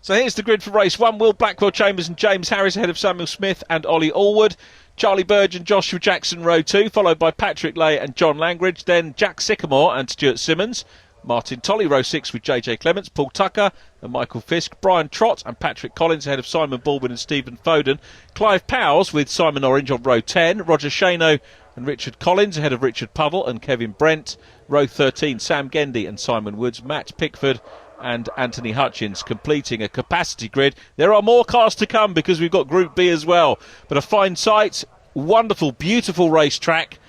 So here's the grid for race 1. Will Blackwell Chambers and James Harris ahead of Samuel Smith and Ollie Allwood. Charlie Burge and Joshua Jackson row 2, followed by Patrick Lay and John Langridge. Then Jack Sycamore and Stuart Simmons. Martin Tolley row 6 with JJ Clements, Paul Tucker and Michael Fisk. Brian Trott and Patrick Collins ahead of Simon Baldwin and Stephen Foden. Clive Powers with Simon Orange on row 10. Roger Shano and Richard Collins ahead of Richard Puddle and Kevin Brent. Row 13, Sam Gendy and Simon Woods. Matt Pickford and Anthony Hutchins completing a capacity grid. There are more cars to come because we've got Group B as well. But a fine sight, wonderful, beautiful racetrack,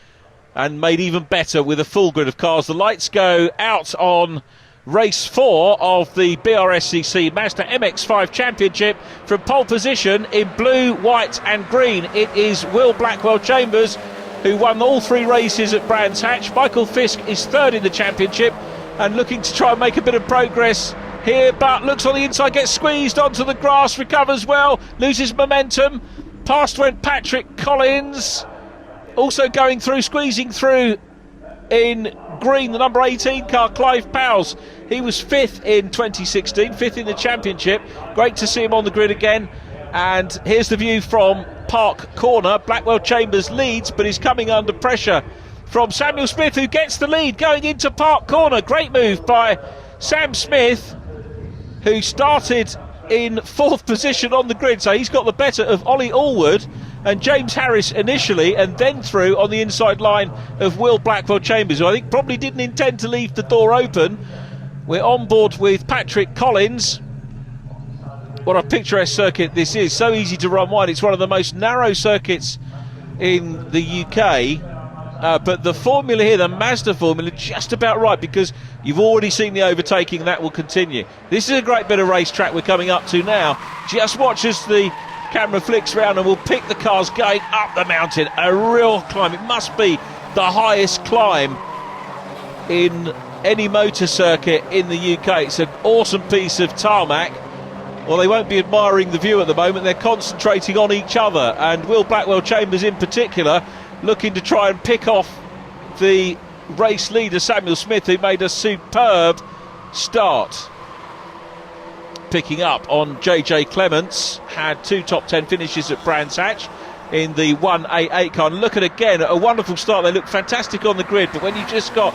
and made even better with a full grid of cars. The lights go out on race 4 of the BRSCC Mazda MX-5 Championship. From pole position in blue, white and green, it is Will Blackwell Chambers, who won all 3 races at Brands Hatch. Michael Fisk is 3rd in the championship and looking to try and make a bit of progress here, but looks on the inside, gets squeezed onto the grass, recovers well, loses momentum. Past went Patrick Collins, also going through, squeezing through in green, the number 18 car, Clive Powers. He was 5th in 2016, 5th in the championship. Great to see him on the grid again. And here's the view from Park Corner. Blackwell Chambers leads, but he's coming under pressure from Samuel Smith, who gets the lead going into Park Corner. Great move by Sam Smith, who started in 4th position on the grid, so he's got the better of Ollie Allwood and James Harris initially, and then through on the inside line of Will Blackwell Chambers, who I think probably didn't intend to leave the door open. We're on board with Patrick Collins. What a picturesque circuit this is, so easy to run wide. It's one of the most narrow circuits in the UK. But the formula here, the Mazda formula, just about right, because you've already seen the overtaking. That will continue. This is a great bit of racetrack we're coming up to now. Just watch as the camera flicks around and we'll pick the cars going up the mountain. A real climb. It must be the highest climb in any motor circuit in the UK. It's an awesome piece of tarmac. Well, they won't be admiring the view at the moment. They're concentrating on each other, and Will Blackwell Chambers in particular looking to try and pick off the race leader Samuel Smith, who made a superb start. Picking up on JJ Clements, had 2 top 10 finishes at Brands Hatch in the 188 car. And look at again, a wonderful start. They look fantastic on the grid, but when you just got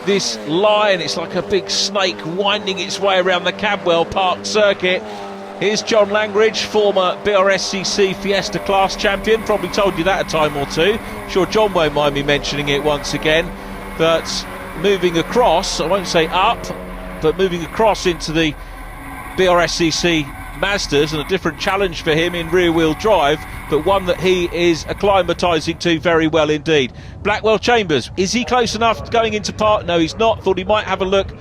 this line, it's like a big snake winding its way around the Cadwell Park circuit. Here's John Langridge, former BRSCC Fiesta class champion. Probably told you that a time or two. Sure, John won't mind me mentioning it once again. But moving across, I won't say up, but moving across into the BRSCC Mazdas, and a different challenge for him in rear-wheel drive, but one that he is acclimatising to very well indeed. Blackwell Chambers, is he close enough going into Park? No, he's not. Thought he might have a look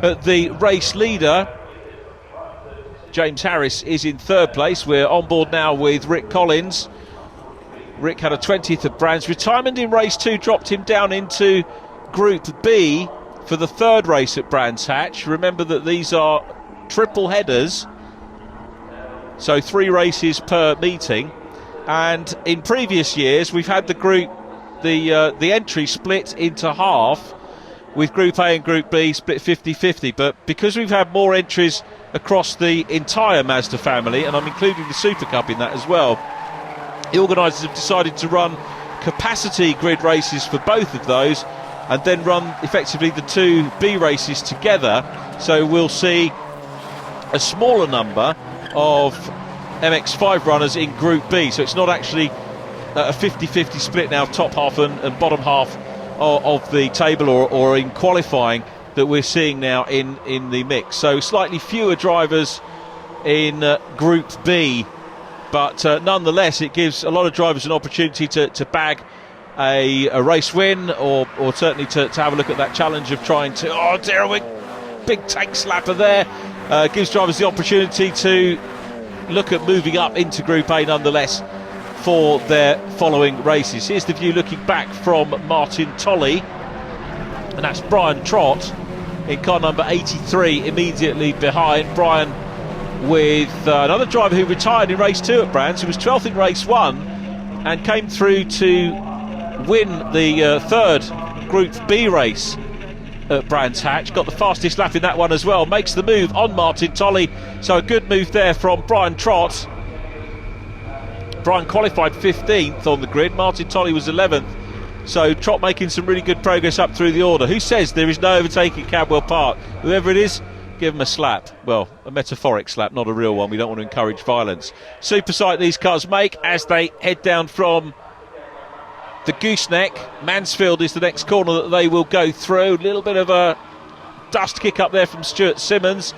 at the race leader. James Harris is in 3rd place. We're on board now with Rick Collins. Rick had a 20th at Brands. Retirement in race 2 dropped him down into Group B for the 3rd race at Brands Hatch. Remember that these are triple headers, so 3 races per meeting. And in previous years, we've had the entry split into half, with Group A and Group B split 50-50. But because we've had more entries across the entire Mazda family, and I'm including the Super Cup in that as well, the organisers have decided to run capacity grid races for both of those, and then run effectively the 2 B races together. So we'll see a smaller number of MX-5 runners in Group B. So it's not actually a 50-50 split now, top half and bottom half of the table, or in qualifying, that we're seeing now in the mix. So slightly fewer drivers in Group B, but nonetheless it gives a lot of drivers an opportunity to bag a race win, or certainly to have a look at that challenge of trying to, oh dear, big tank slapper there. Gives drivers the opportunity to look at moving up into Group A nonetheless for their following races. Here's the view looking back from Martin Tolley, and that's Brian Trott in car number 83 immediately behind. Brian with another driver who retired in race 2 at Brands, who was 12th in race 1 and came through to win the 3rd Group B race at Brands Hatch. Got the fastest lap in that one as well. Makes the move on Martin TOLLEY. So a good move there from Brian Trott. Brian qualified 15th on the grid. Martin TOLLEY was 11th. So Trott making some really good progress up through the order. Who says there is no overtaking at Cadwell Park? Whoever it is, give him a slap. Well, a metaphoric slap, not a real one. We don't want to encourage violence. Super sight these cars make as they head down from the gooseneck. Mansfield is the next corner that they will go through. A little bit of a dust kick up there from Stuart Simmons.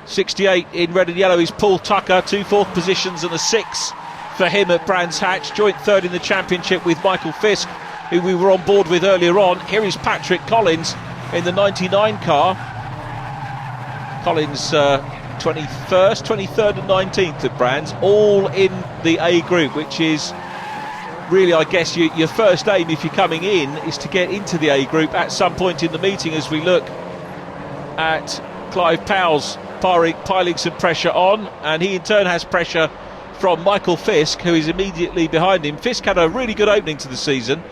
68 in red and yellow is Paul Tucker. 2 fourth positions and a 6 for him at Brands Hatch. Joint third in the championship with Michael FISK, who we were on board with earlier on. Here is Patrick Collins in the 99 car. Collins 21st, 23rd and 19th at Brands, all in the A group, which is really, I guess, your first aim if you're coming in is to get into the A group at some point in the meeting, as we look at Clive Powell's piling some pressure on, and he in turn has pressure from Michael FISK, who is immediately behind him. FISK had a really good opening to the season.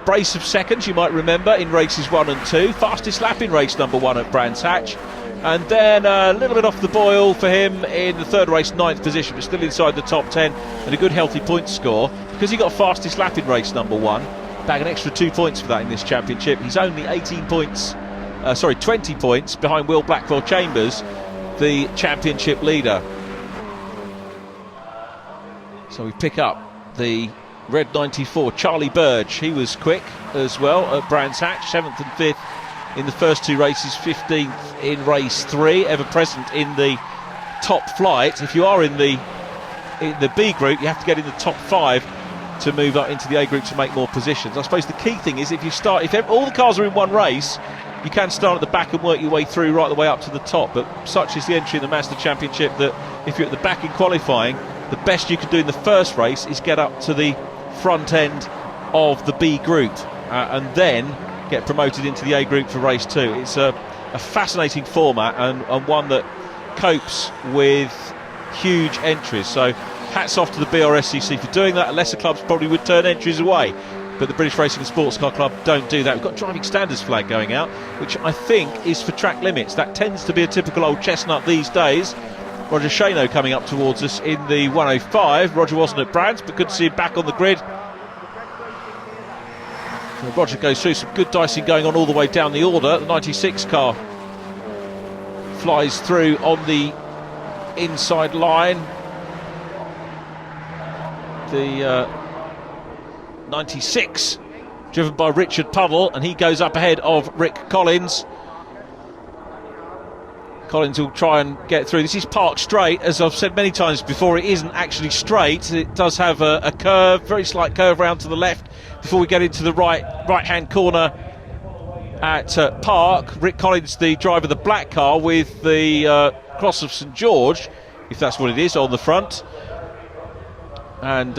Brace of seconds, you might remember, in races 1 and 2. Fastest lap in race number 1 at Brands Hatch. And then a little bit off the boil for him in the third race, 9th position, but still inside the top 10 and a good healthy point score. Because he got fastest lap in race number 1, bag an extra 2 points for that in this championship. He's only 20 points behind Will Blackwell-Chambers, the championship leader. So we pick up the red 94, Charlie Burge. He was quick as well at Brands Hatch, 7th and 5th in the first 2 races, 15th in race 3, ever present in the top flight. If you are in the B group, you have to get in the top 5 to move up into the A group to make more positions. I suppose the key thing is if all the cars are in one race, you can start at the back and work your way through right the way up to the top. But such is the entry in the Mazda Championship that if you're at the back in qualifying, the best you can do in the first race is get up to the front end of the B group and then get promoted into the A group for race 2. It's a fascinating format and one that copes with huge entries. So hats off to the BRSCC for doing that. Lesser clubs probably would turn entries away, but the British Racing and Sports Car Club don't do that. We've got driving standards flag going out, which I think is for track limits. That tends to be a typical old chestnut these days. Roger Shano coming up towards us in the 105. Roger wasn't at Brands, but good to see him back on the grid. So Roger goes through some good dicing going on all the way down the order. The 96 car flies through on the inside line. The 96 driven by Richard Puddle, and he goes up ahead of Rick Collins. Collins will try and get through. This is Park Straight. As I've said many times before, it isn't actually straight. It does have a curve, very slight curve round to the left before we get into the right-hand corner at Park. Rick Collins, the driver of the black car with the Cross of St George, if that's what it is, on the front. And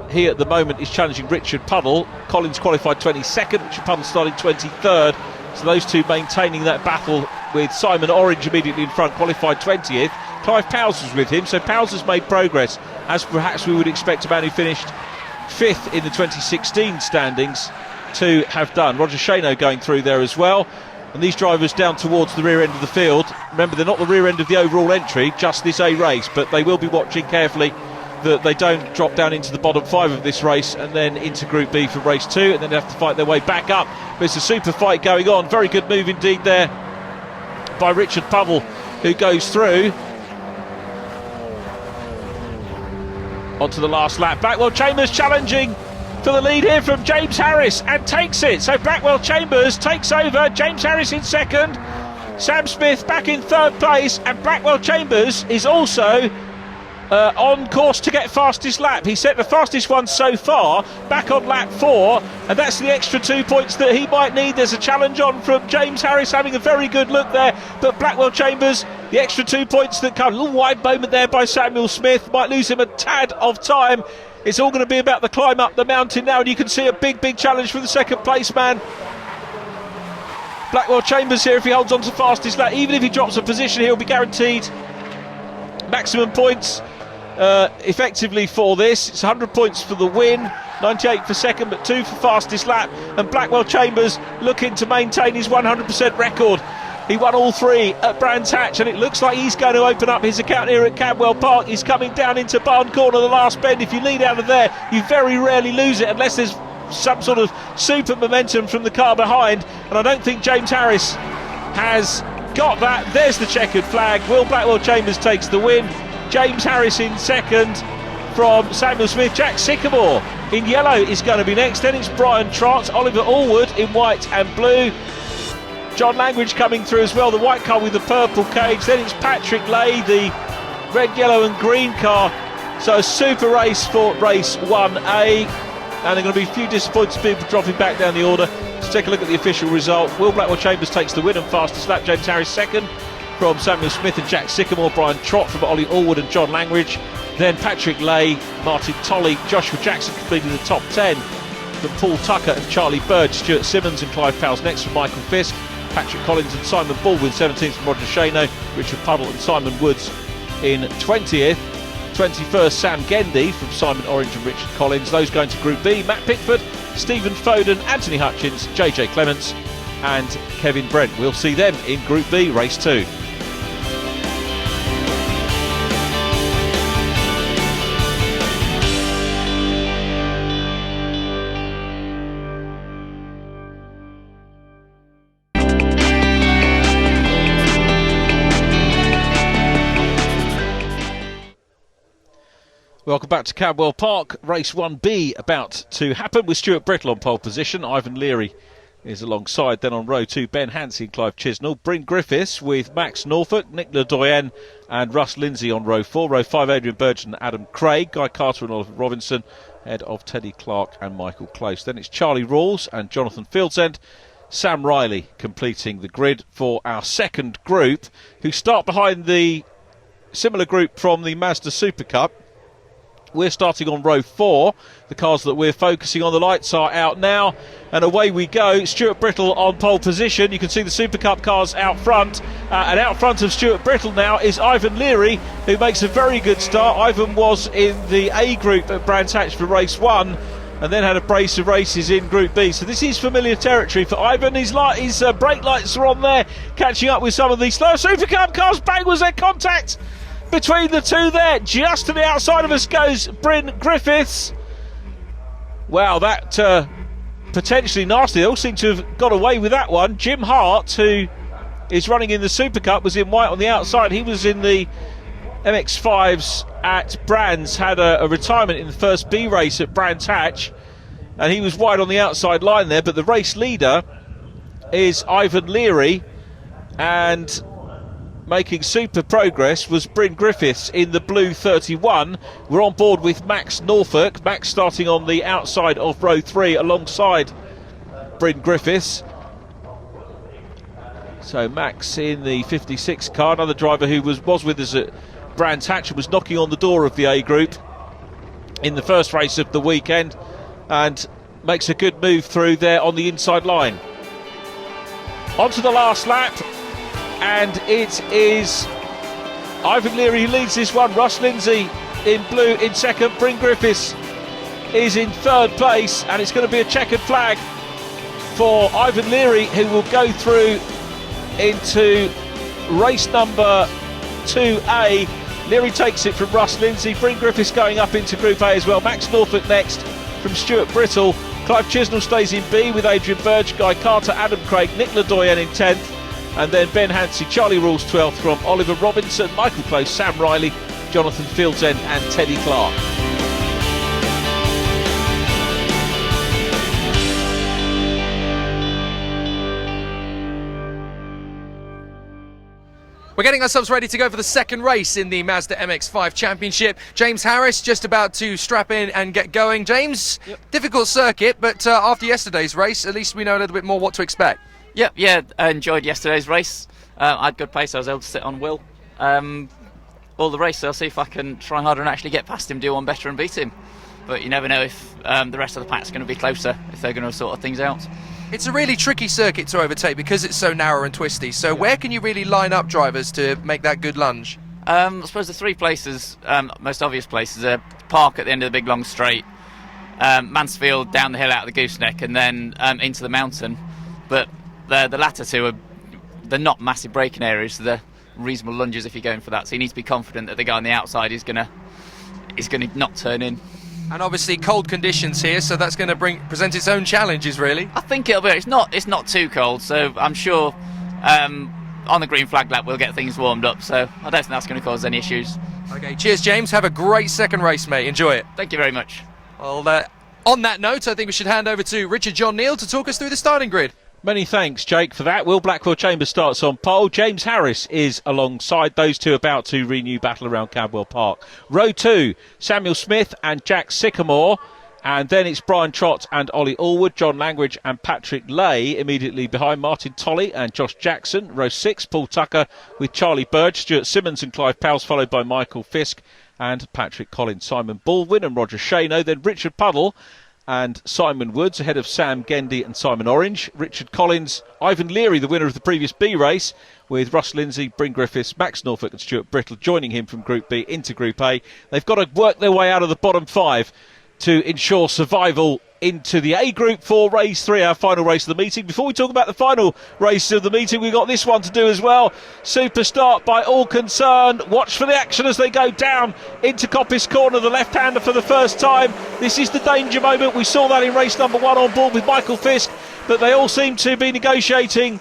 he at the moment is challenging Richard Puddle. Collins qualified 22nd, Richard Puddle started 23rd. So those two maintaining that battle, with Simon Orange immediately in front, qualified 20th. Clive Powles was with him, so Powles has made progress, as perhaps we would expect a man who finished 5th in the 2016 standings to have done. Roger Shano going through there as well. And these drivers down towards the rear end of the field. Remember, they're not the rear end of the overall entry, just this A race, but they will be watching carefully that they don't drop down into the bottom 5 of this race and then into Group B for race 2, and then have to fight their way back up. But it's a super fight going on. Very good move indeed there by Richard Puddle, who goes through onto the last lap. Blackwell-Chambers challenging for the lead here from James Harris and takes it. So Blackwell-Chambers takes over. James Harris in second, Sam Smith back in third place, and Blackwell-Chambers is also on course to get fastest lap. He set the fastest one so far back on lap 4, and that's the extra 2 points that he might need. There's a challenge on from James Harris, having a very good look there, but Blackwell-Chambers, the extra 2 points that come. A little wide moment there by Samuel Smith, might lose him a tad of time. It's all going to be about the climb up the mountain now, and you can see a big challenge for the second place man. Blackwell-Chambers here, if he holds on to fastest lap, even if he drops a position, he'll be guaranteed maximum points effectively for this. It's 100 points for the win, 98 for second, but 2 for fastest lap. And Blackwell Chambers looking to maintain his 100% record. He won all 3 at Brands Hatch, and it looks like he's going to open up his account here at Cadwell Park. He's coming down into Barn Corner, the last bend. If you lead out of there, you very rarely lose it unless there's some sort of super momentum from the car behind, and I don't think James Harris has got that. There's the checkered flag. Will Blackwell Chambers takes the win. James Harris in second from Samuel Smith. Jack Sycamore in yellow is going to be next. Then it's Brian Trott, Oliver Allwood in white and blue. John LANGRIDGE coming through as well, the white car with the purple cage. Then it's Patrick Lay, the red, yellow and green car. So a super race for race 1A, and there are going to be a few disappointed people dropping back down the order. Let's take a look at the official result. Will Blackwell Chambers takes the win and fastest lap. James Harris second from Samuel Smith and Jack Sycamore. Brian Trott from Ollie Allwood and John LANGRIDGE. Then Patrick Lay, Martin Tolley, Joshua Jackson completing the top 10 from Paul Tucker and Charlie Burge. Stuart Simmons and Clive Powell's next from Michael Fisk. Patrick Collins and Simon Baldwin 17th from Roger Shano. Richard Puddle and Simon Woods in 20th. 21st Sam Gendy from Simon Orange and Richard Collins. Those going to Group B: Matt Pickford, Stephen Foden, Anthony Hutchins, JJ Clements and Kevin Brent. We'll see them in Group B, race 2. Welcome back to Cadwell Park. Race 1B about to happen with Stuart Brittle on pole position. Ivan Leary is alongside. Then on row 2, Ben Hansey and Clive Chisnell. Bryn GRIFFITHS with Max NORFOLK, Nick LeDoyen and Russ Lindsay on row 4. Row 5, Adrian BURGE and Adam Craig. Guy Carter and Oliver Robinson, ahead of Teddy Clark and Michael Close. Then it's Charlie Rawls and Jonathan Fieldsend. Sam Riley completing the grid for our second group, who start behind the similar group from the Mazda Super Cup. We're starting on row 4. The cars that we're focusing on, the lights are out now, and away we go. Stuart Brittle on pole position. You can see the Super Cup cars out front, and out front of Stuart Brittle now is Ivan Leary, who makes a very good start. Ivan was in the A group at Brands Hatch for race 1, and then had a brace of races in Group B. So this is familiar territory for Ivan. His brake lights are on there, catching up with some of these slow Super Cup cars. Bang, was there contact between the two there. Just to the outside of us goes Bryn GRIFFITHS. Wow, that potentially nasty. They all seem to have got away with that one. Jim Hart, who is running in the Super Cup, was in white on the outside. He was in the MX-5s at Brands, had a retirement in the first B race at Brands Hatch, and he was wide on the outside line there. But the race leader is Ivan Leary, and making super progress was Bryn GRIFFITHS in the blue 31. We're on board with Max NORFOLK. Max starting on the outside of row 3 alongside Bryn GRIFFITHS. So Max in the 56 car, another driver who was with us at Brands Hatch and was knocking on the door of the A group in the first race of the weekend, and makes a good move through there on the inside line. On to the last lap, and it is Ivan Leary who leads this one. Russ Lindsay in blue in second. Bryn GRIFFITHS is in third place, and it's going to be a checkered flag for Ivan Leary, who will go through into race number 2A. Leary takes it from Russ Lindsay. Bryn GRIFFITHS going up into Group A as well. Max NORFOLK next from Stuart Brittle. Clive Chisnell stays in B with Adrian Burge, Guy Carter, Adam Craig, Nick LeDoyen in 10th. And then Ben Hansey, Charlie Rawls 12th from Oliver Robinson, Michael Close, Sam Riley, Jonathan Fieldsend and Teddy Clark. We're getting ourselves ready to go for the second race in the Mazda MX-5 Championship. James Harris just about to strap in and get going. James, yep. Difficult circuit, but after yesterday's race, at least we know a little bit more what to expect. Yep, yeah, I enjoyed yesterday's race. I had good pace. I was able to sit on Will all the race, so I'll see if I can try harder and actually get past him, do one better and beat him. But you never know if the rest of the pack's going to be closer, if they're going to sort things out. It's a really tricky circuit to overtake because it's so narrow and twisty. So where can you really line up drivers to make that good lunge? I suppose the three places, most obvious places, are Park at the end of the big long straight, Mansfield down the hill out of the gooseneck and then into the mountain. But the latter two they're not massive braking areas, so they're reasonable lunges if you're going for that. So you need to be confident that the guy on the outside is gonna not turn in. And obviously cold conditions here, so that's going to present its own challenges, really. I think it'll be. It's not too cold, so I'm sure on the green flag lap we'll get things warmed up. So I don't think that's going to cause any issues. Okay, cheers, James. Have a great second race, mate. Enjoy it. Thank you very much. Well, on that note, I think we should hand over to Richard John Neal to talk us through the starting grid. Many thanks, Jake, for that. Will Blackwell Chambers starts on pole. James Harris is alongside. Those two about to renew battle around Cadwell Park. Row 2, Samuel Smith and Jack Sycamore. And then it's Brian Trott and Ollie Allwood, John Langridge and Patrick Lay immediately behind Martin Tolley and Josh Jackson. Row 6, Paul Tucker with Charlie Burge, Stuart Simmons and Clive Powles, followed by Michael FISK and Patrick Collins, Simon Baldwin and Roger Shano. Then Richard Puddle and Simon Woods ahead of Sam Gendy and Simon Orange. Richard Collins, Ivan Leary, the winner of the previous B race, with Russ Lindsay, Bryn GRIFFITHS, Max NORFOLK and Stuart BRITTLE joining him from Group B into Group A. They've got to work their way out of the bottom 5 to ensure survival into the A Group for race 3, our final race of the meeting. Before we talk about the final race of the meeting, we've got this one to do as well. Super start by all concerned. Watch for the action as they go down into Coppice Corner, the left-hander for the first time. This is the danger moment. We saw that in race number 1 on board with Michael FISK, but they all seem to be negotiating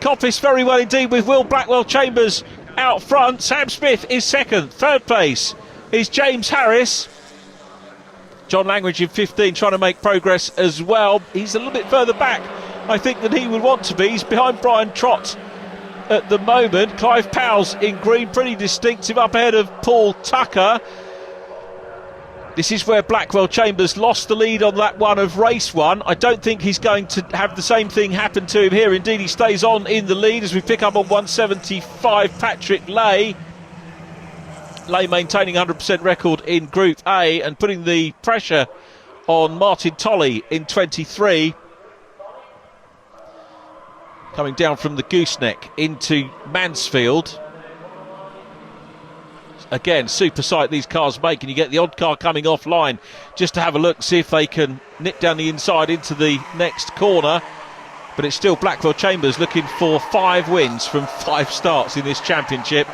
Coppice very well indeed, with Will Blackwell Chambers out front. Sam Smith is second. Third place is James Harris. John Langridge in 15, trying to make progress as well. He's a little bit further back, I think, than he would want to be. He's behind Brian Trott at the moment. Clive Powles in green, pretty distinctive, up ahead of Paul Tucker. This is where Blackwell Chambers lost the lead on that one of race 1. I don't think he's going to have the same thing happen to him here. Indeed, he stays on in the lead as we pick up on 175 Patrick Lay. Lay maintaining 100% record in Group A and putting the pressure on Martin Tolley in 23. Coming down from the gooseneck into Mansfield. Again, super sight these cars make, and you get the odd car coming offline just to have a look, see if they can nip down the inside into the next corner. But it's still Blackwell Chambers looking for 5 wins from 5 starts in this championship,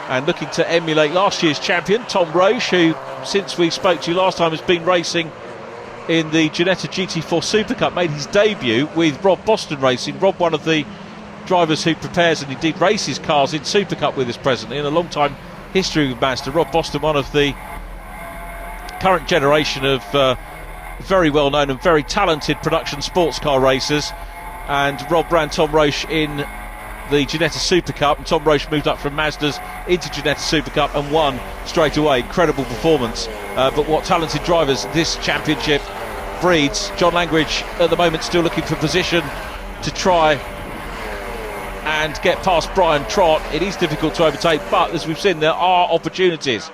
and looking to emulate last year's champion, Tom Roche, who, since we spoke to you last time, has been racing in the Ginetta GT4 Super Cup, made his debut with Rob Boston Racing. Rob, one of the drivers who prepares and indeed races cars in Super Cup with us presently, in a long time history with Mazda. Rob Boston, one of the current generation of very well known and very talented production sports car racers, and Rob ran Tom Roche in the Ginetta Super Cup, and Tom Roche moved up from Mazdas into Ginetta Super Cup and won straight away. Incredible performance, but what talented drivers this championship breeds. John Langridge at the moment still looking for position to try and get past Brian Trott. It is difficult to overtake, but as we've seen, there are opportunities.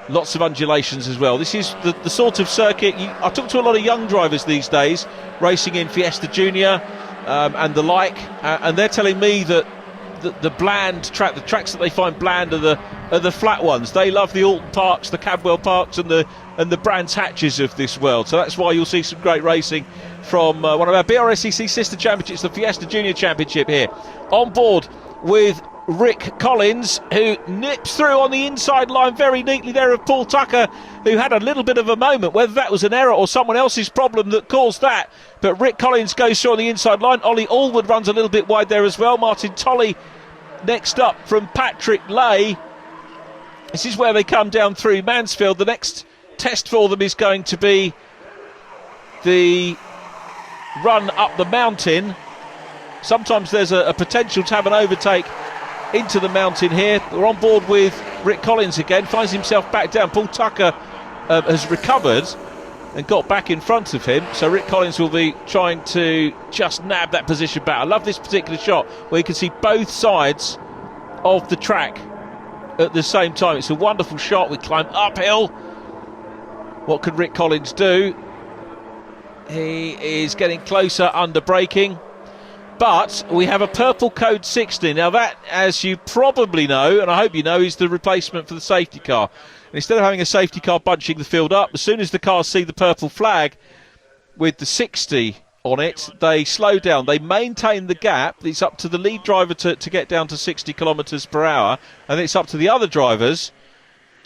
Lots of undulations as well. This is the sort of circuit I talk to a lot of young drivers these days racing in Fiesta Junior and the like, and they're telling me that the bland track, the tracks that they find bland are the flat ones. They love the Alton Parks, the Cadwell Parks and the Brands Hatches of this world. So that's why you'll see some great racing from one of our BRSCC sister championships, the Fiesta Junior Championship here. On board with Rick Collins, who nips through on the inside line very neatly there of Paul Tucker, who had a little bit of a moment, whether that was an error or someone else's problem that caused that. But Rick Collins goes through on the inside line. Ollie Allwood runs a little bit wide there as well. Martin Tolley next up from Patrick Lay. This is where they come down through Mansfield. The next test for them is going to be the run up the mountain. Sometimes there's a potential to have an overtake into the mountain here. We're on board with Rick Collins again, finds himself back down. Paul Tucker has recovered and got back in front of him, so Rick Collins will be trying to just nab that position back. I love this particular shot where you can see both sides of the track at the same time. It's a wonderful shot. We climb uphill. What can Rick Collins do? He is getting closer under braking, but we have a purple code 60. Now that, as you probably know, and I hope you know, is the replacement for the safety car. And instead of having a safety car bunching the field up, as soon as the cars see the purple flag with the 60 on it, they slow down. They maintain the gap. It's up to the lead driver to get down to 60 kilometres per hour, and it's up to the other drivers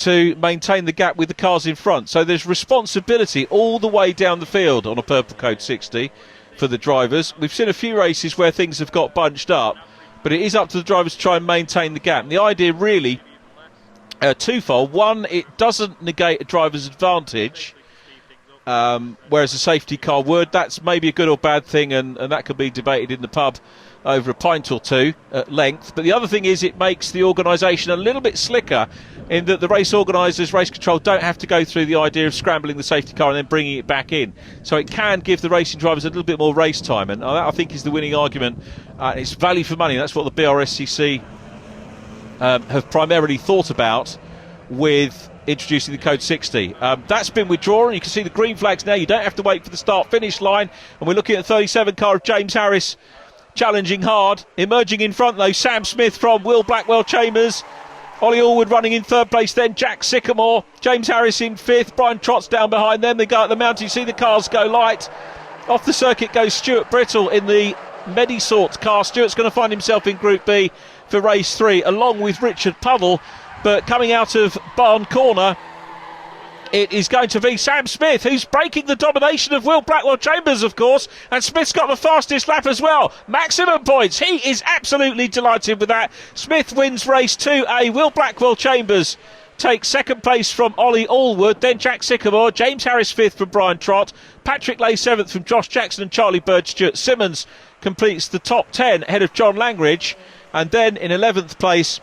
to maintain the gap with the cars in front. So there's responsibility all the way down the field on a purple code 60 for the drivers. We've seen a few races where things have got bunched up, but it is up to the drivers to try and maintain the gap. And the idea really twofold. One, it doesn't negate a driver's advantage, whereas a safety car would. That's maybe a good or bad thing, and that could be debated in the pub over a pint or two at length. But the other thing is it makes the organisation a little bit slicker, in that the race organisers, race control, don't have to go through the idea of scrambling the safety car and then bringing it back in. So it can give the racing drivers a little bit more race time, and that, I think, is the winning argument. It's value for money. That's what the BRSCC have primarily thought about with introducing the code 60. That's been withdrawn. You can see the green flags now. You don't have to wait for the start-finish line. And we're looking at the 37 car of James Harris challenging hard. Emerging in front, though, Sam Smith from Will Blackwell Chambers. Ollie Allwood running in third place, then Jack Sycamore. James Harris in fifth. Brian Trott's down behind them. They go up the mountain. You see the cars go light. Off the circuit goes Stuart Brittle in the Medisort car. Stuart's going to find himself in Group B for race 3, along with Richard Puddle. But coming out of Barn Corner, it is going to be Sam Smith, who's breaking the domination of Will Blackwell Chambers, of course. And Smith's got the fastest lap as well. Maximum points. He is absolutely delighted with that. Smith wins race 2A. Will Blackwell Chambers takes second place from Ollie Allwood, then Jack Sycamore, James Harris fifth from Brian Trott, Patrick Lay seventh from Josh Jackson and Charlie Bird. Stuart Simmons completes the top 10 ahead of John Langridge. And then in 11th place,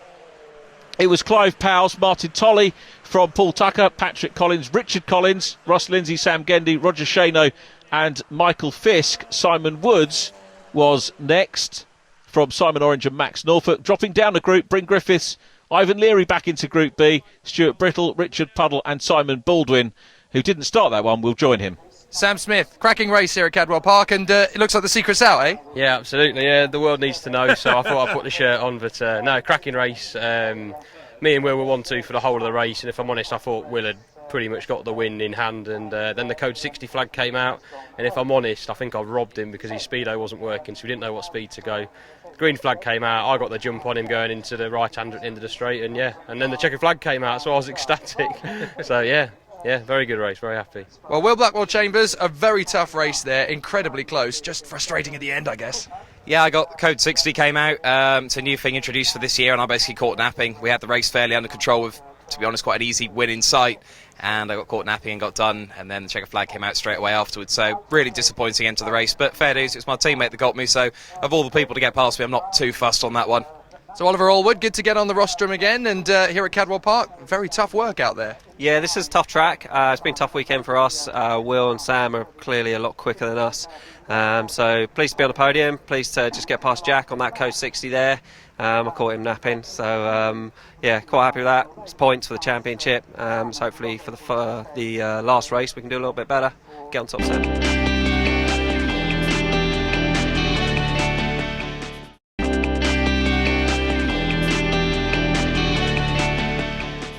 it was Clive Powell's, Martin Tolley from Paul Tucker, Patrick Collins, Richard Collins, Ross Lindsay, Sam Gendy, Roger Shano and Michael FISK. Simon Woods was next from Simon Orange and Max Norfolk. Dropping down the group, Bryn GRIFFITHS, Ivan Leary back into Group B. Stuart Brittle, Richard Puddle and Simon Baldwin, who didn't start that one, will join him. Sam Smith, cracking race here at Cadwell Park, and it looks like the secret's out, eh? Yeah, absolutely. Yeah, the world needs to know, so I thought I'd put the shirt on. But no, cracking race. Me and Will were 1-2 for the whole of the race, and if I'm honest, I thought Will had pretty much got the win in hand. And then the code 60 flag came out, and if I'm honest, I think I robbed him because his speedo wasn't working, so we didn't know what speed to go. The green flag came out, I got the jump on him going into the right hand end of the straight, and then the checkered flag came out, so I was ecstatic. So yeah, very good race, very happy. Well, Will Blackwell Chambers, a very tough race there, incredibly close, just frustrating at the end, I guess. Yeah, I got code 60 came out. It's a new thing introduced for this year, and I basically caught napping. We had the race fairly under control with, to be honest, quite an easy win in sight, and I got caught napping and got done, and then the checkered flag came out straight away afterwards. So really disappointing end to the race, but fair dues, it's my teammate that got me, so of all the people to get past me, I'm not too fussed on that one. So Oliver Allwood, good to get on the rostrum again, and here at Cadwell Park, very tough work out there. Yeah, this is a tough track. It's been a tough weekend for us. Will and Sam are clearly a lot quicker than us. So pleased to be on the podium. Pleased to just get past Jack on that code 60 there. I caught him napping. So yeah, quite happy with that. It's points for the championship. So hopefully for the last race we can do a little bit better. Get on top 7.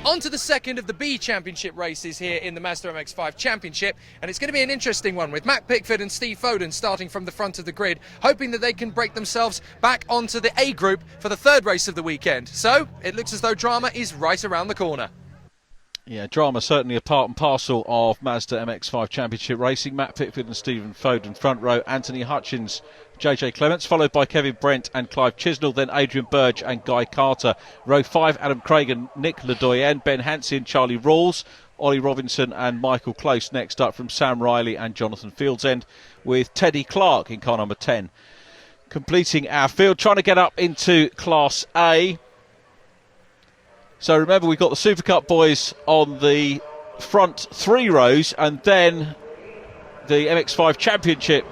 On to the second of the B Championship races here in the Mazda MX-5 Championship, and it's going to be an interesting one with Matt Pickford and Steve Foden starting from the front of the grid, hoping that they can break themselves back onto the A group for the third race of the weekend. So it looks as though drama is right around the corner. Yeah, drama certainly a part and parcel of Mazda MX-5 Championship racing. Matt Pickford and Stephen Foden front row, Anthony Hutchins, JJ Clements, followed by Kevin Brent and Clive Chisnell, then Adrian Burge and Guy Carter. Row 5, Adam Craig and Nick Ledoyen, Ben Hansen, Charlie Rawls, Ollie Robinson and Michael Close next up from Sam Riley and Jonathan Fieldsend, with Teddy Clark in car number 10. Completing our field, trying to get up into Class A. So remember, we've got the Super Cup boys on the front 3 rows, and then the MX-5 Championship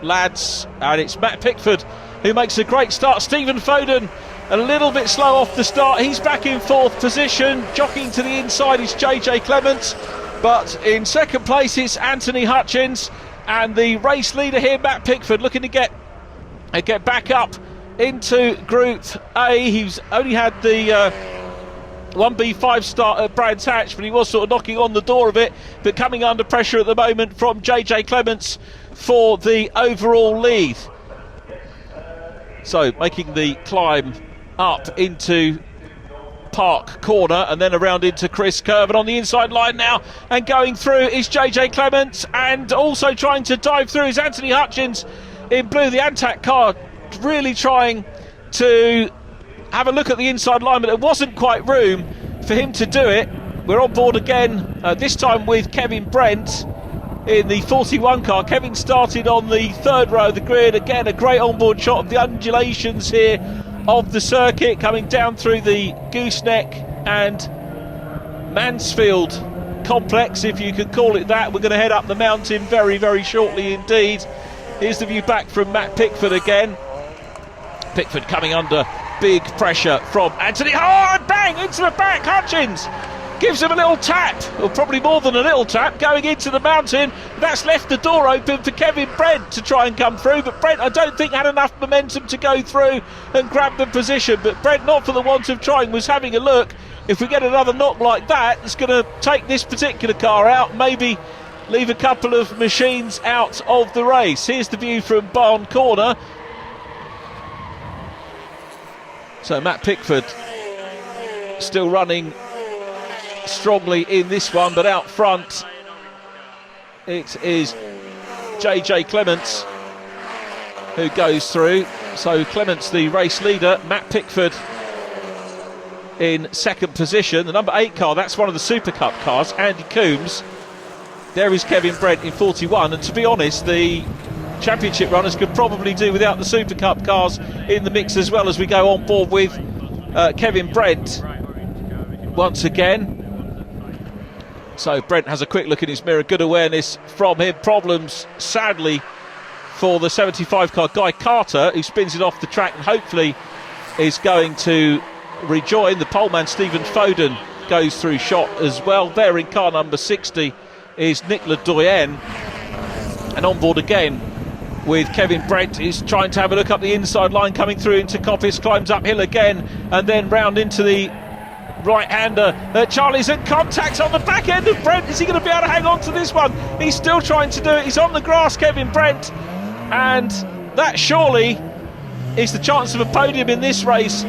lads, and it's Matt Pickford who makes a great start. Stephen Foden a little bit slow off the start. He's back in 4th position. Jockeying to the inside is JJ Clements, but in 2nd place it's Anthony Hutchins, and the race leader here, Matt Pickford, looking to get back up into Group A. He's only had the 1B5 start at Brands Hatch, but he was sort of knocking on the door of it, but coming under pressure at the moment from JJ Clements for the overall lead. So making the climb up into Park corner and then around into Chris Curve, and on the inside line now and going through is JJ Clements, and also trying to dive through is Anthony Hutchins in blue, the Antac car, really trying to have a look at the inside line, but there wasn't quite room for him to do it. We're on board again, this time with Kevin Brent in the 41 car. Kevin started on the third row of the grid. Again, a great onboard shot of the undulations here of the circuit, coming down through the Gooseneck and Mansfield complex, if you could call it that. We're going to head up the mountain very, very shortly indeed. Here's the view back from Matt Pickford again. Pickford coming under big pressure from Anthony. Oh, and bang into the back. Hutchins gives him a little tap, or probably more than a little tap, going into the mountain. That's left the door open for Kevin Brent to try and come through, but Brent, I don't think, had enough momentum to go through and grab the position. But Brent, not for the want of trying, was having a look. If we get another knock like that, it's going to take this particular car out, maybe leave a couple of machines out of the race. Here's the view from Barn Corner. So Matt Pickford still running strongly in this one, but out front it is JJ Clements who goes through. So Clements the race leader, Matt Pickford in second position. The number 8 car, that's one of the Super Cup cars, Andy Coombs. There is Kevin Brent in 41, and to be honest, the Championship runners could probably do without the Super Cup cars in the mix as well, as we go on board with Kevin Brent once again. So Brent has a quick look in his mirror, good awareness from him. Problems, sadly, for the 75 car Guy Carter, who spins it off the track and hopefully is going to rejoin. The poleman Stephen Foden goes through shot as well. There in car number 60 is Nicola Doyen, and on board again with Kevin Brent. He's trying to have a look up the inside line, coming through into Coppice, climbs uphill again and then round into the right-hander. Charlie's in contact on the back end of Brent. Is he going to be able to hang on to this one? He's still trying to do it. He's on the grass, Kevin Brent, and that surely is the chance of a podium in this race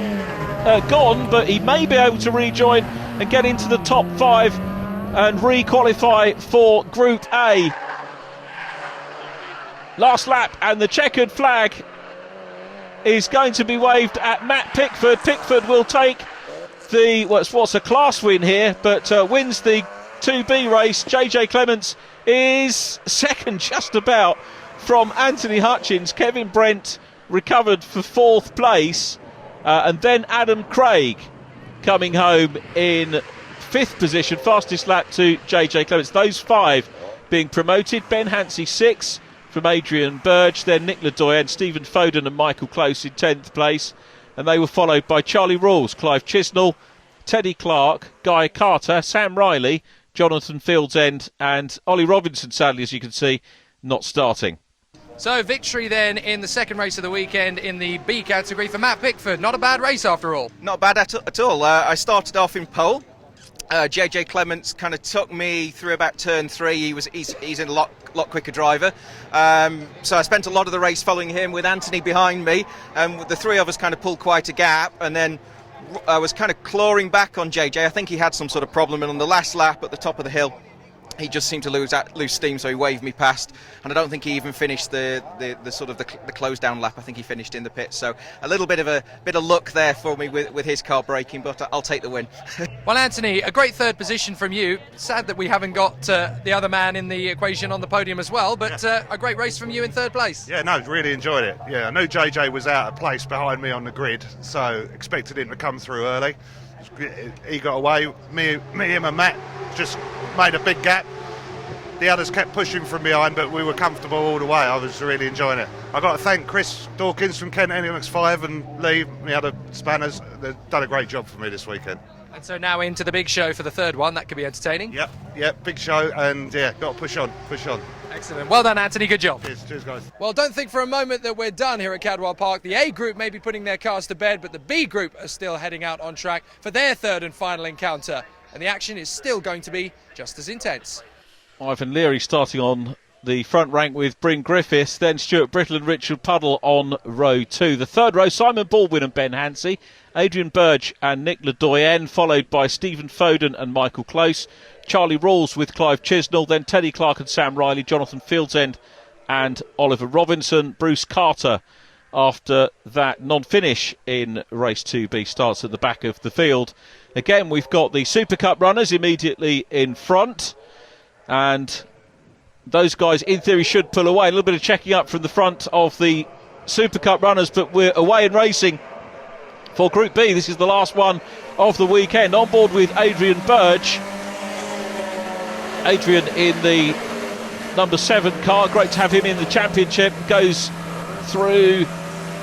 gone, but he may be able to rejoin and get into the top 5 and re-qualify for Group A. Last lap, and the checkered flag is going to be waved at Matt Pickford. Pickford will take the what's a class win here, but wins the 2B race. JJ Clements is second just about from Anthony Hutchins. Kevin Brent recovered for 4th place, and then Adam Craig coming home in 5th position, fastest lap to JJ Clements. Those 5 being promoted. Ben Hansey 6th from Adrian Burge, then Nicola Doyen, Stephen Foden and Michael Close in 10th place, and they were followed by Charlie Rawls, Clive Chisnell, Teddy Clark, Guy Carter, Sam Riley, Jonathan Fieldsend and Ollie Robinson, sadly, as you can see, not starting. So victory then in the second race of the weekend in the B category for Matt Pickford. Not a bad race after all. Not bad at all. I started off in pole. JJ Clements kind of took me through about turn 3. He's a lot quicker driver. So I spent a lot of the race following him with Anthony behind me, and the 3 of us kind of pulled quite a gap, and then I was kind of clawing back on JJ. I think he had some sort of problem, and on the last lap at the top of the hill he just seemed to lose steam, so he waved me past, and I don't think he even finished the close down lap. I think he finished in the pits, so a little bit of luck there for me with his car braking, but I'll take the win. Well, Anthony, a great third position from you. Sad that we haven't got the other man in the equation on the podium as well, but a great race from you in 3rd place. Yeah, no, really enjoyed it. Yeah, I knew JJ was out of place behind me on the grid, so expected him to come through early. He got away. Me, him and Matt just made a big gap. The others kept pushing from behind, but we were comfortable all the way. I was really enjoying it. I've got to thank Chris Dawkins from Kent MX-5 and Lee, the other spanners. They've done a great job for me this weekend. And so now into the big show for the 3rd one. That could be entertaining. Yep, big show, and yeah, got to push on. Excellent. Well done, Anthony. Good job. Cheers, guys. Well, don't think for a moment that we're done here at Cadwell Park. The A group may be putting their cars to bed, but the B group are still heading out on track for their third and final encounter. And the action is still going to be just as intense. Ivan Leary starting on the front rank with Bryn GRIFFITHS, then Stuart Brittle and Richard Puddle on row 2. The third row, Simon Baldwin and Ben Hansey, Adrian Burge and Nick Ledoyen, followed by Stephen Foden and Michael Close, Charlie Rawls with Clive Chisnell, then Teddy Clark and Sam Riley, Jonathan Fieldsend and Oliver Robinson. Bruce Carter, after that non-finish in race 2B, starts at the back of the field. Again, we've got the Super Cup runners immediately in front, and those guys in theory should pull away. A little bit of checking up from the front of the Super Cup runners, but we're away and racing for Group B. This is the last one of the weekend. On board with Adrian Burge. Adrian in the number 7 car. Great to have him in the championship. Goes through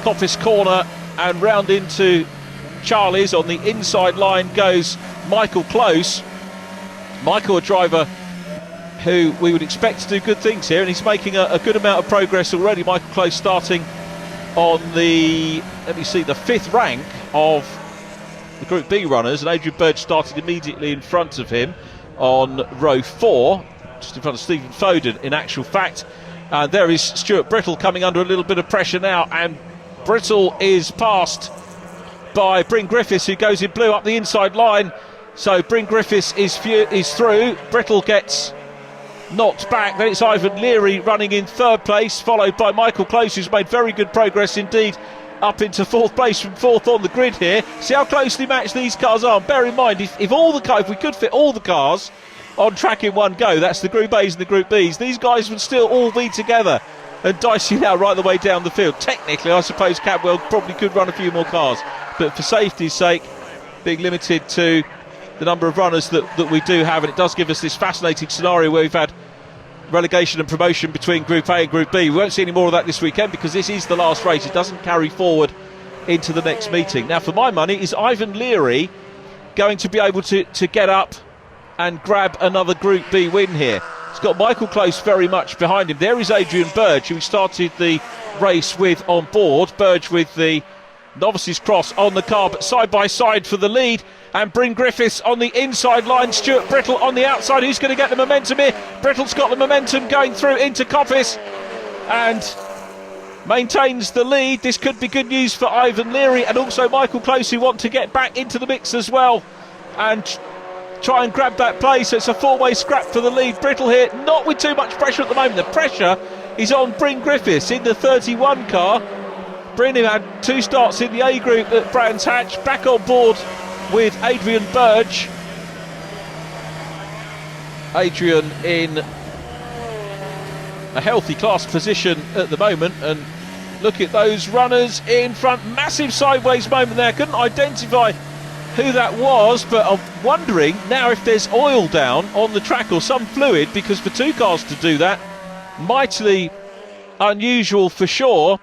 Coppice Corner and round into Charlie's. On the inside line goes Michael Close. Michael, a driver who we would expect to do good things here, and he's making a good amount of progress already. Michael Close starting on the, let me see, the 5th rank of the Group B runners, and Adrian Burge started immediately in front of him on row 4, just in front of Stephen Foden in actual fact. There is Stuart Brittle coming under a little bit of pressure now, and Brittle is passed by Bryn GRIFFITHS, who goes in blue up the inside line. So Bryn GRIFFITHS is through. Brittle gets knocked back. Then it's Ivan Leary running in 3rd place, followed by Michael Close, who's made very good progress indeed up into 4th place from 4th on the grid here. See how closely matched these cars are. And bear in mind, if we could fit all the cars on track in one go, that's the Group A's and the Group B's, these guys would still all be together and dicing out right the way down the field. Technically, I suppose Cadwell probably could run a few more cars, but for safety's sake, being limited to the number of runners that we do have, and it does give us this fascinating scenario where we've had relegation and promotion between Group A and Group B. We won't see any more of that this weekend because this is the last race. It doesn't carry forward into the next meeting. Now, for my money, is Ivan Leary going to be able to get up and grab another Group B win here? He's got Michael Close very much behind him. There is Adrian Burge, who started the race with on board. Burge with the Novices Cross on the car, but side by side for the lead. And Bryn GRIFFITHS on the inside line, Stuart Brittle on the outside. Who's going to get the momentum here? Brittle's got the momentum going through into Coppice and maintains the lead. This could be good news for Ivan Leary and also Michael Close, who want to get back into the mix as well and try and grab that place. So it's a 4-way scrap for the lead. Brittle here, not with too much pressure at the moment. The pressure is on Bryn GRIFFITHS in the 31 car. Bryn, who had 2 starts in the A group at Brands Hatch, back on board with Adrian Burge. Adrian in a healthy class position at the moment, and look at those runners in front. Massive sideways moment there. Couldn't identify who that was, but I'm wondering now if there's oil down on the track or some fluid, because for 2 cars to do that, mightily unusual for sure.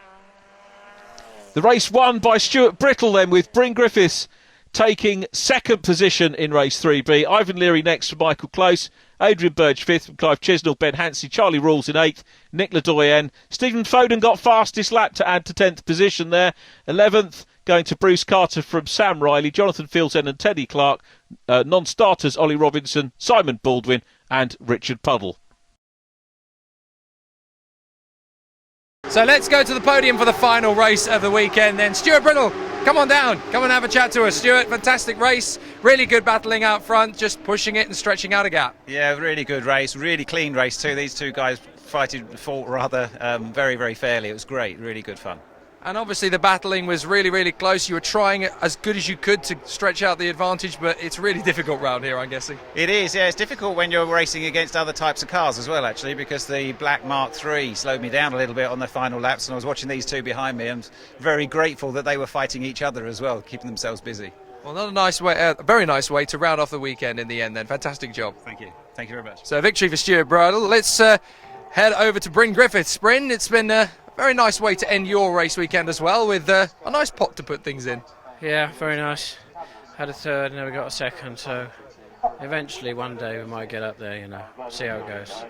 The race won by Stuart Brittle then, with Bryn GRIFFITHS taking 2nd position in race 3B. Ivan Leary next for Michael Close, Adrian Burge 5th from Clive Chisnell, Ben Hansey, Charlie Rawls in 8th, Nick Ledoyen. Stephen Foden got fastest lap to add to 10th position there. 11th going to Bruce Carter from Sam Riley, Jonathan Fieldsend and Teddy Clark. Non-starters Ollie Robinson, Simon Baldwin and Richard Puddle. So let's go to the podium for the final race of the weekend then. Stuart Brittle, come on down, come and have a chat to us. Stuart, fantastic race, really good battling out front, just pushing it and stretching out a gap. Yeah, really good race, really clean race too. These 2 guys fought rather very, very fairly. It was great, really good fun. And obviously the battling was really, really close. You were trying as good as you could to stretch out the advantage, but it's really difficult round here, I'm guessing. It is, yeah. It's difficult when you're racing against other types of cars as well, actually, because the Black Mark III slowed me down a little bit on the final laps, and I was watching these 2 behind me. I'm very grateful that they were fighting each other as well, keeping themselves busy. Well, not a nice way, a very nice way to round off the weekend in the end then. Fantastic job. Thank you. Thank you very much. So victory for Stuart Brittle. Let's head over to Bryn GRIFFITHS. Bryn, it's been a very nice way to end your race weekend as well, with a nice pot to put things in. Yeah, very nice. Had a third, never got a second, so eventually one day we might get up there, see how it goes.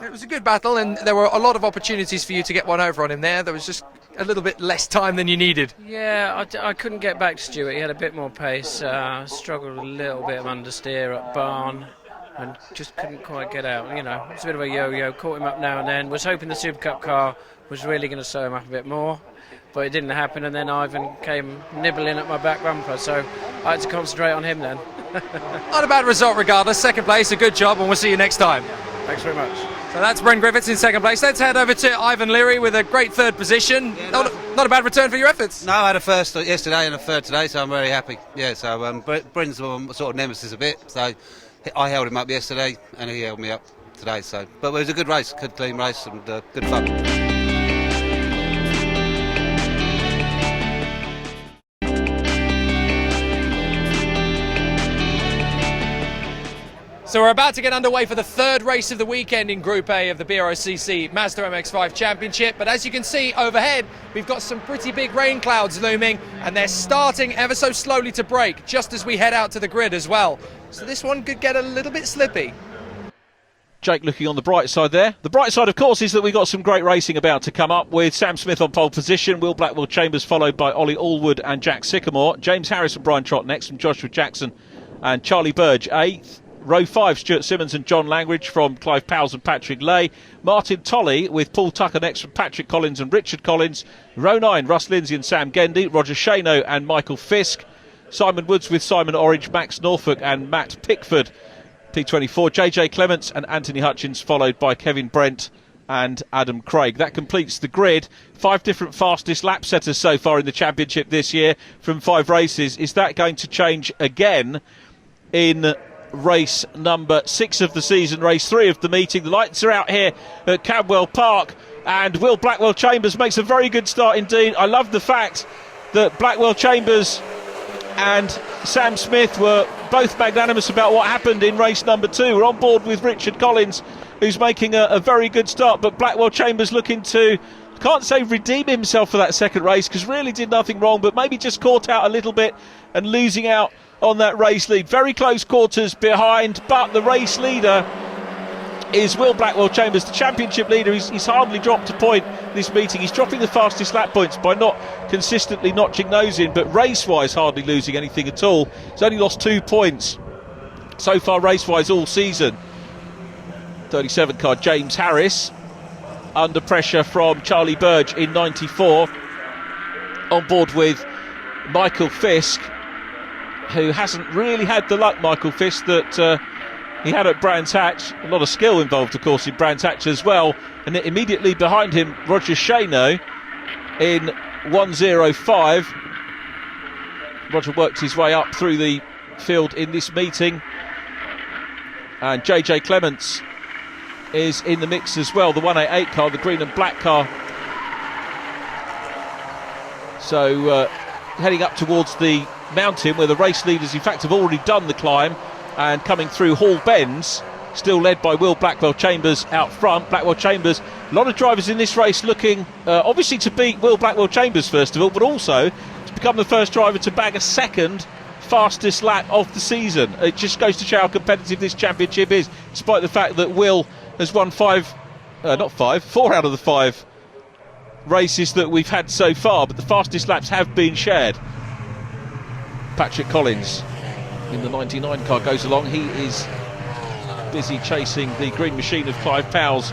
It was a good battle, and there were a lot of opportunities for you to get one over on him there. There was just a little bit less time than you needed. Yeah, I couldn't get back to Stuart. He had a bit more pace. Struggled a little bit of understeer at Barn and just couldn't quite get out. It's a bit of a yo-yo. Caught him up now and then. Was hoping the Super Cup car was really going to slow him up a bit more, but it didn't happen, and then Ivan came nibbling at my back bumper, so I had to concentrate on him then. Not a bad result regardless. Second place, a good job, and we'll see you next time. Thanks very much. So that's Bryn GRIFFITHS in second place. Let's head over to Ivan Leary with a great third position. Not a bad return for your efforts. No, I had a first yesterday and a third today, so I'm very happy. Yeah, so Bryn's sort of nemesis a bit, so I held him up yesterday and he held me up today. But it was a good race, good clean race, and good fun. So we're about to get underway for the third race of the weekend in Group A of the BRSCC Mazda MX-5 Championship. But as you can see overhead, we've got some pretty big rain clouds looming, and they're starting ever so slowly to break just as we head out to the grid as well. So this one could get a little bit slippy. Jake looking on the bright side there. The bright side, of course, is that we've got some great racing about to come up, with Sam Smith on pole position, Will Blackwell-Chambers followed by Ollie Allwood and Jack Sycamore, James Harris and Brian Trott next from Joshua Jackson and Charlie Burge 8th. Row 5, Stuart Simmons and John Langridge from Clive Powles and Patrick Lay. Martin Tolley with Paul Tucker next from Patrick Collins and Richard Collins. Row 9, Russ Lindsay and Sam Gendy, Roger Shano and Michael Fisk. Simon Woods with Simon Orange, Max Norfolk and Matt Pickford. P24, JJ Clements and Anthony Hutchins, followed by Kevin Brent and Adam Craig. That completes the grid. 5 different fastest lap setters so far in the championship this year from 5 races. Is that going to change again in race number 6 of the season, race 3 of the meeting? The lights are out here at Cadwell Park, and Will Blackwell-Chambers makes a very good start indeed. I love the fact that Blackwell-Chambers and Sam Smith were both magnanimous about what happened in race number 2. We're on board with Richard Collins, who's making a very good start, but Blackwell-Chambers looking to, can't say redeem himself for that second race, because really did nothing wrong, but maybe just caught out a little bit and losing out on that race lead. Very close quarters behind, but the race leader is Will Blackwell-Chambers, the championship leader. He's hardly dropped a point this meeting. He's dropping the fastest lap points by not consistently notching those in, but race-wise hardly losing anything at all. He's only lost 2 points so far race-wise all season. 37 car James Harris under pressure from Charlie Burge in 94, on board with Michael Fisk, who hasn't really had the luck, Michael Fisk, that he had at Brands Hatch. A lot of skill involved, of course, in Brands Hatch as well. And immediately behind him, Roger Shano in 105. Roger worked his way up through the field in this meeting. And JJ Clements is in the mix as well, the 188 car, the green and black car. So heading up towards the mountain, where the race leaders in fact have already done the climb, and coming through Hall Bends, still led by Will Blackwell-Chambers out front. Blackwell-Chambers, a lot of drivers in this race looking obviously to beat Will Blackwell-Chambers first of all, but also to become the first driver to bag a second fastest lap of the season. It just goes to show how competitive this championship is, despite the fact that Will has won 4 out of the 5 races that we've had so far, but the fastest laps have been shared. Patrick Collins in the 99 car goes along. He is busy chasing the green machine of Clive Powles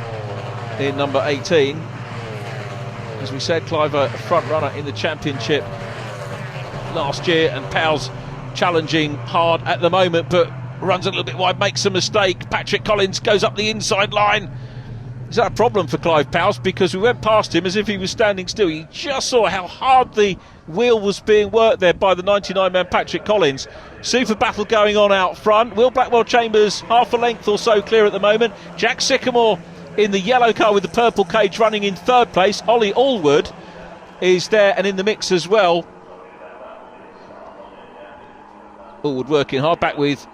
in number 18. As we said, Clive a front runner in the championship last year, and Powles challenging hard at the moment, but runs a little bit wide, makes a mistake. Patrick Collins goes up the inside line. Is that a problem for Clive Powles? Because we went past him as if he was standing still. You just saw how hard the wheel was being worked there by the 99-man Patrick Collins. Super battle going on out front. Will Blackwell-Chambers half a length or so clear at the moment. Jack Sycamore in the yellow car with the purple cage running in 3rd place. Ollie Allwood is there and in the mix as well. Allwood working hard, back with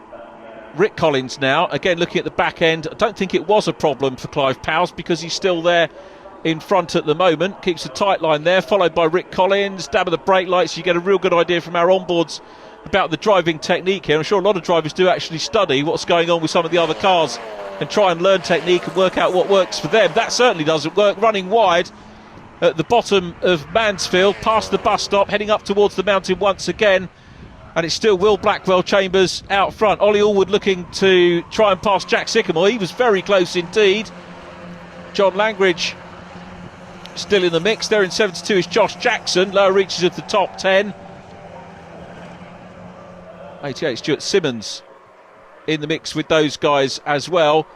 Rick Collins now, again looking at the back end. I don't think it was a problem for Clive Powles, because he's still there in front at the moment, keeps a tight line there, followed by Rick Collins. Dab of the brake lights, you get a real good idea from our onboards about the driving technique here. I'm sure a lot of drivers do actually study what's going on with some of the other cars and try and learn technique and work out what works for them. That certainly doesn't work. Running wide at the bottom of Mansfield, past the bus stop, heading up towards the mountain once again. And it's still Will Blackwell-Chambers out front. Ollie Allwood looking to try and pass Jack Sycamore. He was very close indeed. John Langridge still in the mix. There in 72 is Josh Jackson. Lower reaches of the top 10. 88, Stuart Simmons in the mix with those guys as well.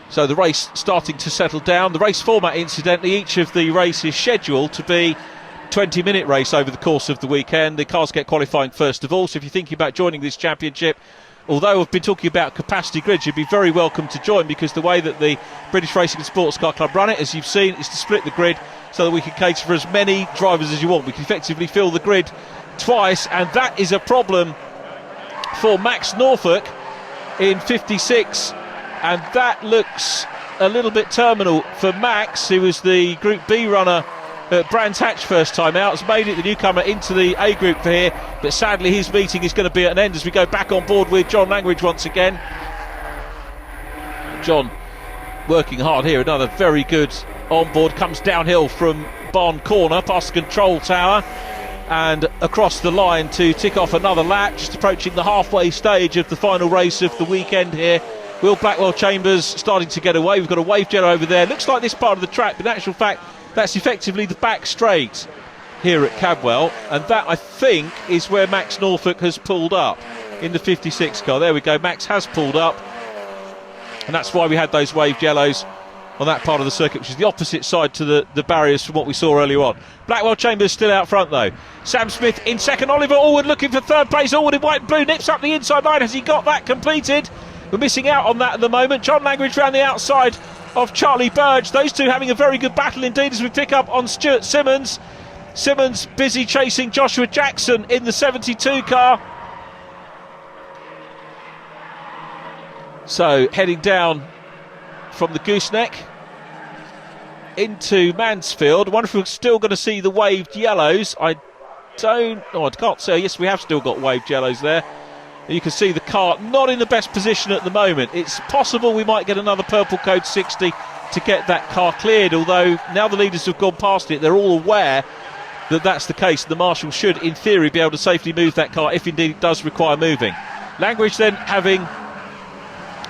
So the race starting to settle down. The race format, incidentally, each of the races is scheduled to be 20-minute race over the course of the weekend. The cars get qualifying first of all, so if you're thinking about joining this championship, although I've been talking about capacity grids, you'd be very welcome to join, because the way that the British Racing and Sports Car Club run it, as you've seen, is to split the grid so that we can cater for as many drivers as you want. We can effectively fill the grid twice, and that is a problem for Max NORFOLK in 56, and that looks a little bit terminal for Max, who was the Group B runner at Brands Hatch first time out. Has made it the newcomer into the A group for here, but sadly his meeting is going to be at an end as we go back on board with John Langridge once again. John working hard here, another very good onboard, comes downhill from Barn Corner past the control tower and across the line to tick off another lap, just approaching the halfway stage of the final race of the weekend here. Will Blackwell-Chambers starting to get away. We've got a wave jet over there. Looks like this part of the track, but in actual fact that's effectively the back straight here at Cadwell, and that I think is where Max NORFOLK has pulled up in the 56 car. There we go, Max has pulled up, and that's why we had those waved yellows on that part of the circuit, which is the opposite side to the barriers from what we saw earlier on. Blackwell-Chambers still out front though. Sam Smith in second. Oliver Allwood looking for third place. Allwood in white and blue, nips up the inside line. Has he got that completed? We're missing out on that at the moment. John Langridge round the outside of Charlie Burge. Those two having a very good battle indeed as we pick up on Stuart Simmons. Simmons busy chasing Joshua Jackson in the 72 car. So heading down from the gooseneck into Mansfield. I wonder if we're still going to see the waved yellows. I can't say. Yes, we have still got waved yellows there. You can see the car not in the best position at the moment. It's possible we might get another purple code 60 to get that car cleared, although now the leaders have gone past it, they're all aware that that's the case. The marshal should in theory be able to safely move that car if indeed it does require moving. Langridge then having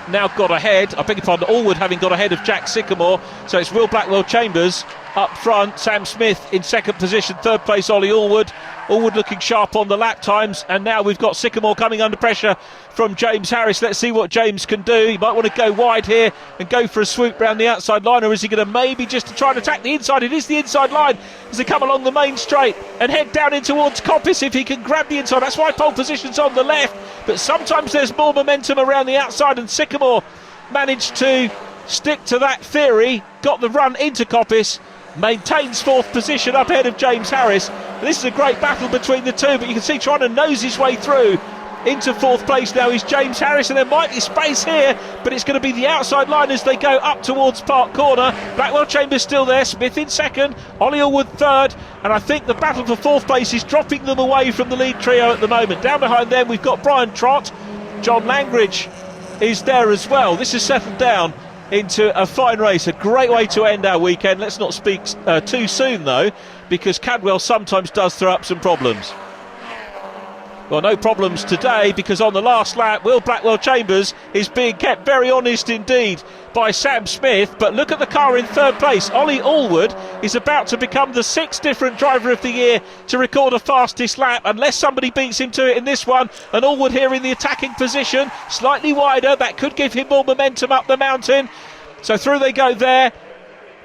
now got ahead, I beg your pardon, Allwood having got ahead of Jack Sycamore, so it's Will Blackwell-Chambers up front, Sam Smith in second position, third place Ollie Allwood. Allwood looking sharp on the lap times, and now we've got Sycamore coming under pressure from James Harris. Let's see what James can do. He might want to go wide here and go for a swoop round the outside line, or is he going to maybe just to try and attack the inside? It is the inside line as they come along the main straight and head down in towards Coppice if he can grab the inside. That's why pole position's on the left, but sometimes there's more momentum around the outside, and Sycamore managed to stick to that theory, got the run into Coppice, maintains fourth position up ahead of James Harris. This is a great battle between the two, but you can see trying to nose his way through into fourth place now is James Harris, and there might be space here, but it's going to be the outside line as they go up towards Park Corner. Blackwell-Chambers still there, Smith in second, Ollie Allwood third, and I think the battle for fourth place is dropping them away from the lead trio at the moment. Down behind them we've got Brian Trott, John Langridge is there as well. This has settled down into a fine race, a great way to end our weekend. Let's not speak too soon though, because Cadwell sometimes does throw up some problems. Well, no problems today, because on the last lap Will Blackwell-Chambers is being kept very honest indeed by Sam Smith, but look at the car in third place. Ollie Allwood is about to become the sixth different driver of the year to record a fastest lap, unless somebody beats him to it in this one. And Allwood here in the attacking position, slightly wider, that could give him more momentum up the mountain. So through they go there,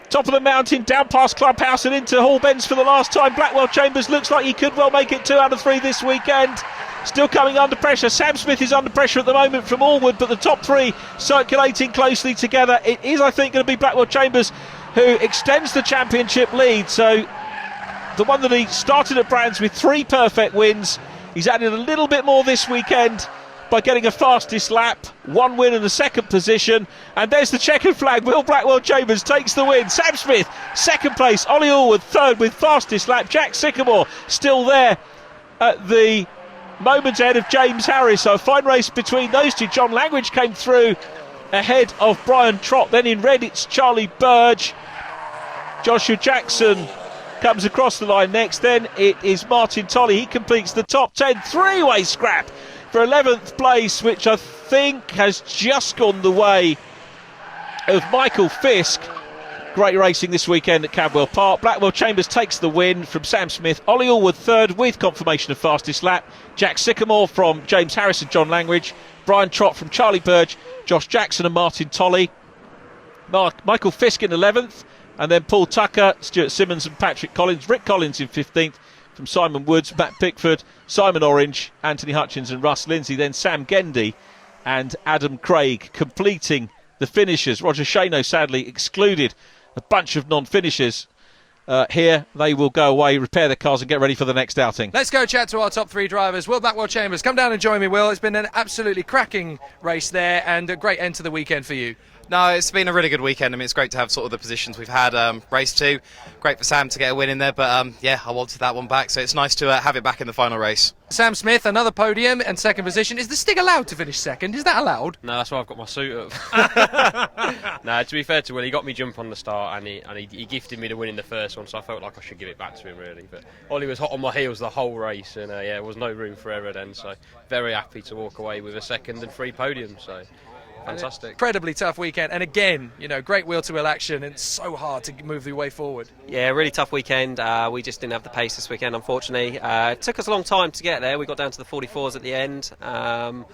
top of the mountain, down past Clubhouse and into Hall Bends for the last time. Blackwell-Chambers looks like he could well make it 2 out of 3 this weekend. Still coming under pressure. Sam Smith is under pressure at the moment from Allwood, but the top three circulating closely together. It is, I think, going to be Blackwell-Chambers who extends the championship lead. So the one that he started at Brands with 3 perfect wins, he's added a little bit more this weekend by getting a fastest lap, 1 win and a second position. And there's the checkered flag. Will Blackwell-Chambers takes the win. Sam Smith, second place. Ollie Allwood, third with fastest lap. Jack Sycamore still there at the moment ahead of James Harris. So a fine race between those two. John LANGRIDGE came through ahead of Brian Trott. Then in red it's Charlie Burge. Joshua Jackson comes across the line next. Then it is Martin TOLLEY. He completes the top 10 three-way scrap for 11th place, which I think has just gone the way of Michael FISK. Great racing this weekend at Cadwell Park. Blackwell-Chambers takes the win from Sam Smith. Ollie Allwood third with confirmation of fastest lap. Jack Sycamore from James Harris and John LANGRIDGE. Brian Trott from Charlie Burge. Josh Jackson and Martin TOLLEY. Michael FISK in 11th. And then Paul Tucker, Stuart Simmons and Patrick Collins. Rick Collins in 15th from Simon Woods, Matt Pickford, Simon Orange, Anthony Hutchins and Russ Lindsay. Then Sam Gendy and Adam Craig completing the finishers. Roger Shano sadly excluded. A bunch of non-finishers here. They will go away, repair their cars and get ready for the next outing. Let's go chat to our top 3 drivers. Will Blackwell-Chambers, come down and join me, Will. It's been an absolutely cracking race there and a great end to the weekend for you. No, it's been a really good weekend. I mean, it's great to have sort of the positions we've had. Race 2, great for Sam to get a win in there, but yeah, I wanted that one back, so it's nice to have it back in the final race. Sam Smith, another podium and second position. Is the Stig allowed to finish second? Is that allowed? No, that's why I've got my suit up. No, to be fair to Will, he got me jump on the start and he gifted me the win in the first one, so I felt like I should give it back to him really. But Ollie was hot on my heels the whole race, and yeah, there was no room for error then, so very happy to walk away with a second and 3 podiums. So. Fantastic. Incredibly tough weekend, and again, you know, great wheel-to-wheel action, and it's so hard to move the way forward. Yeah, really tough weekend. We just didn't have the pace this weekend, unfortunately. It took us a long time to get there. We got down to the 44s at the end. I'm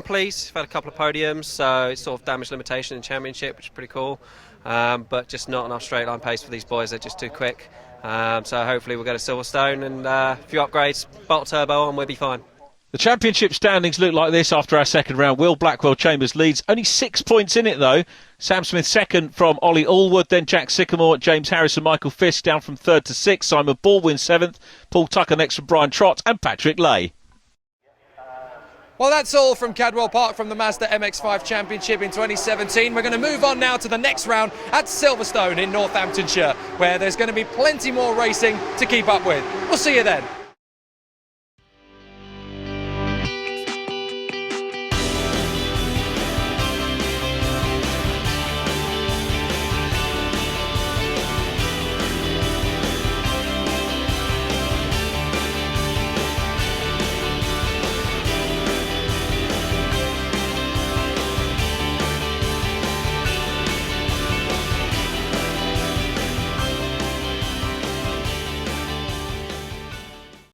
pleased. We've had a couple of podiums, so it's sort of damage limitation in Championship, which is pretty cool. But just not enough straight line pace for these boys. They're just too quick. So hopefully we'll get a Silverstone and a few upgrades, bottle turbo, and we'll be fine. The championship standings look like this after our second round. Will Blackwell-Chambers leads, only 6 points in it though. Sam Smith second from Ollie Allwood, then Jack Sycamore, James Harris and Michael FISK down from 3rd to 6th. Simon Baldwin 7th, Paul Tucker next from Brian Trott and Patrick Lay. Well, that's all from Cadwell Park from the Mazda MX-5 Championship in 2017. We're going to move on now to the next round at Silverstone in Northamptonshire, where there's going to be plenty more racing to keep up with. We'll see you then.